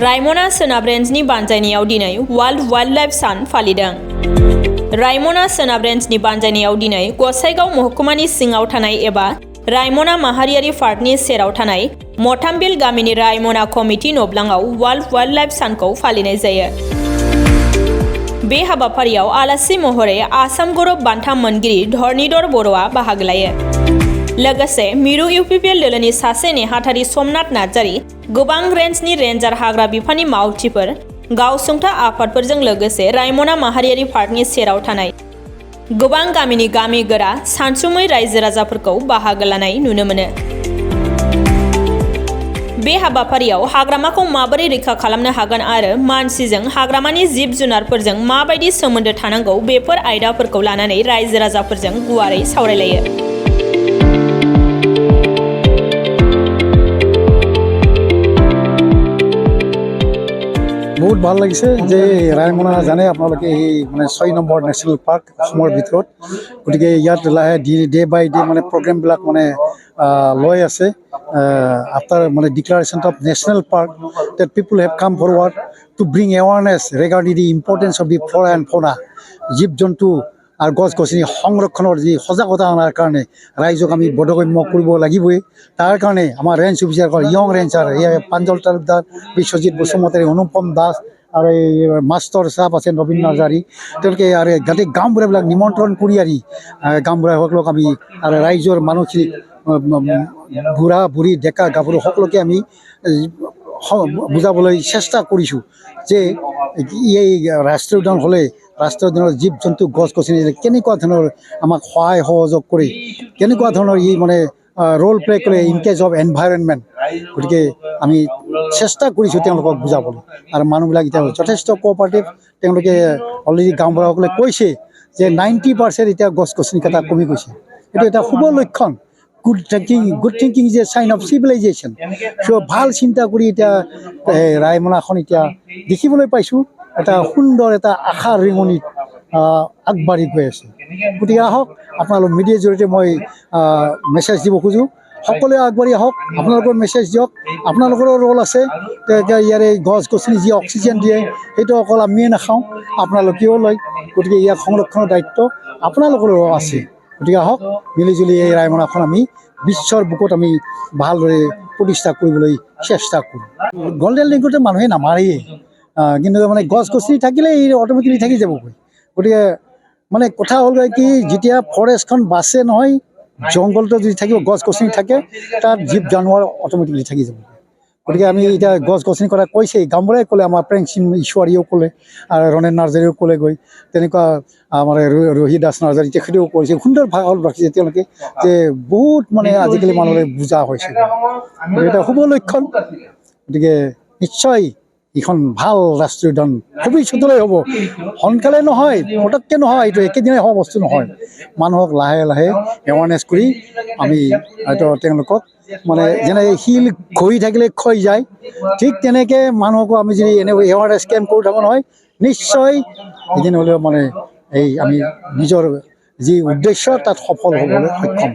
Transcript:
रायमना सोनाब रेन्जनि बानजायनायाव दिनै world wildlife सान फालिदों। रायमना सोनाब रेन्जनि बानजायनायाव दिनै गसाइगाव महकुमानि सिङाव थानाय एबा रायमना माहारियारि पार्कनि सेराव थानाय मथामबिल गामिनि रायमना कमिटि नब्लाङाव वर्ल्ड वाइल्डलाइफ सानखौ फालिनाय जायो। बे हाबाफारियाव आलासि महरै आसाम गौरव बान्था मोनगिरि धरनीधर बर'आ बाहागो लायो। लोगोसे मिरु इउपिपिएल दोलोनि सासे नेहाथारि समनाथ नार्जारी, गोबां रेन्जनि रेन्जार हाग्रा बिफाननि मावथिफोर, गावसुंथा आफादफोरजों लोगोसे रायमना माहारियारि पार्कनि सेराव थानाय गोबां गामिनि गामि गोरा सानसुमै रायजो राजाफोरखौ बाहागो लानाय नुनो मोनो। बे हाबाफारियाव हाग्रामाखौ माबोरै रैखा खालामनो हागोन आरो मानसिजों हाग्रामानि जिब जुनारफोरजों माबायदि सोमोन्दो थानांगौ बेफोर आयदाफोरखौ लानानै रायजो राजाफोरजों गुवारै सावरायलायो। बहुत ভাল লাগিছে যে ৰায়মনা জানে আপোনালোকে এই মানে 6 নম্বৰ নেশ্যনেল পাৰ্ক অসমৰ ভিতৰত, গতিকে ইয়াত লাহে ডে বাই ডে মানে প্ৰগ্ৰেমবিলাক মানে লৈ আছে। আফটাৰ মানে declaration of national park that people have come forward to bring awareness regarding the importance of the flora and fauna, জীৱ জন্তু আৰু গছ গছনি সংৰক্ষণৰ যি সজাগতা অনাৰ কাৰণে ৰাইজক আমি বোধগম্য কৰিব লাগিবই। তাৰ কাৰণে আমাৰ ৰেঞ্জ অফিচাৰসকল ইয়ং ৰেঞ্জাৰ প্ৰাঞ্জল তালুকদাৰ, বিশ্বজিৎ বসুমতাৰী, অনুপম দাস আৰু এই মাষ্টৰ চাপ আছে নবীন নাৰ্জাৰী, তেওঁলোকে আৰু গোটেই গাঁওবুঢ়াবিলাক নিমন্ত্ৰণ কৰি আনি গাঁওবুঢ়াসকলক আমি আৰু ৰাইজৰ মানুহখিনিক বুঢ়া বুঢ়ী ডেকা গাভৰু সকলোকে আমি বুজাবলৈ চেষ্টা কৰিছোঁ যে এই ৰাষ্ট্ৰীয় উদ্যান হ'লে ৰাষ্ট্ৰীয় উদ্যানৰ জীৱ জন্তু গছ গছনি কেনেকুৱা ধৰণৰ আমাক সহায় সহযোগ কৰি কেনেকুৱা ধৰণৰ ই মানে ৰোল প্লে কৰে ইন কেছ অফ এনভাইৰনমেণ্ট। গতিকে আমি চেষ্টা কৰিছোঁ তেওঁলোকক বুজাবলৈ, আৰু মানুহবিলাক এতিয়া যথেষ্ট কোঅপাৰেটিভ। তেওঁলোকে অলৰেডি গাঁওবুঢ়াসকলে কৈছে যে 90% এতিয়া গছ গছনি কটা কমি গৈছে। এইটো এটা শুভ লক্ষণ। Good thinking is a sign of civilisation. চ' ভাল চিন্তা কৰি এতিয়া ৰায়মনাখন এতিয়া দেখিবলৈ পাইছোঁ এটা সুন্দৰ এটা আশাৰ ৰিঙনিত আগবাঢ়ি গৈ আছে। গতিকে আহক, আপোনালোক মিডিয়াৰ জৰিয়তে মই মেছেজ দিব খোজোঁ, সকলোৱে আগবাঢ়ি আহক, আপোনালোকৰ মেছেজ দিয়ক। আপোনালোকৰো ৰোল আছে। ইয়াৰে গছ গছনি যি অক্সিজেন দিয়ে সেইটো অকল আমিয়ে নাখাওঁ, আপোনালোকেও লয়। গতিকে ইয়াৰ সংৰক্ষণৰ দায়িত্ব আপোনালোকৰো আছে। গতিকে আহক, মিলিজুলি এই ৰায়মনাখন আমি বিশ্বৰ বুকুত আমি ভালদৰে প্ৰতিষ্ঠা কৰিবলৈ চেষ্টা কৰোঁ। গল্ডেন লিংগুৰটো মানুহে নামাৰেই, কিন্তু মানে গছ গছনি থাকিলে ই অট'মেটিকলি থাকি যাবগৈ। গতিকে মানে কথা হ'ল কি, যেতিয়া ফৰেষ্টখন বাচে নহয়, জংঘলটো যদি থাকিব গছ গছনি থাকে তাত জীৱ জানোৱাৰ অট'মেটিকলি থাকি যাব। গতিকে আমি এতিয়া গছ গছনি কথা কৈছেই, গাঁওবুঢ়াই ক'লে, আমাৰ প্ৰেমসিং ঈশ্বৰীয়েও ক'লে, আৰু ৰণেন নাৰ্জাৰীয়েও ক'লে গৈ, তেনেকুৱা আমাৰ ৰহি দাস নাৰ্জাৰী তেখেতেও কৈছে, সুন্দৰ ভাষা ৰাখিছে তেওঁলোকে, যে বহুত মানে আজিকালি মানুহলৈ বুজা হৈছে। এটা শুভ লক্ষণ। গতিকে নিশ্চয় এইখন ভাল ৰাষ্ট্ৰীয় উদ্যান ভৱিষ্যতলৈ হ'ব। সোনকালে নহয়, পটককৈ নহয়, এইটো একেদিনাই হোৱা বস্তু নহয়। মানুহক লাহে লাহে এৱাৰনেছ কৰি আমি হয়তো তেওঁলোকক মানে যেনে শিল ঘঁহি থাকিলে ক্ষয় যায়, ঠিক তেনেকৈ মানুহকো আমি যদি এনেকৈ এৱাৰনেছ কেম্প কৰি থাকোঁ নহয়, নিশ্চয় এদিন হ'লেও মানে এই আমি নিজৰ যি উদ্দেশ্য তাত সফল হ'বলৈ সক্ষম।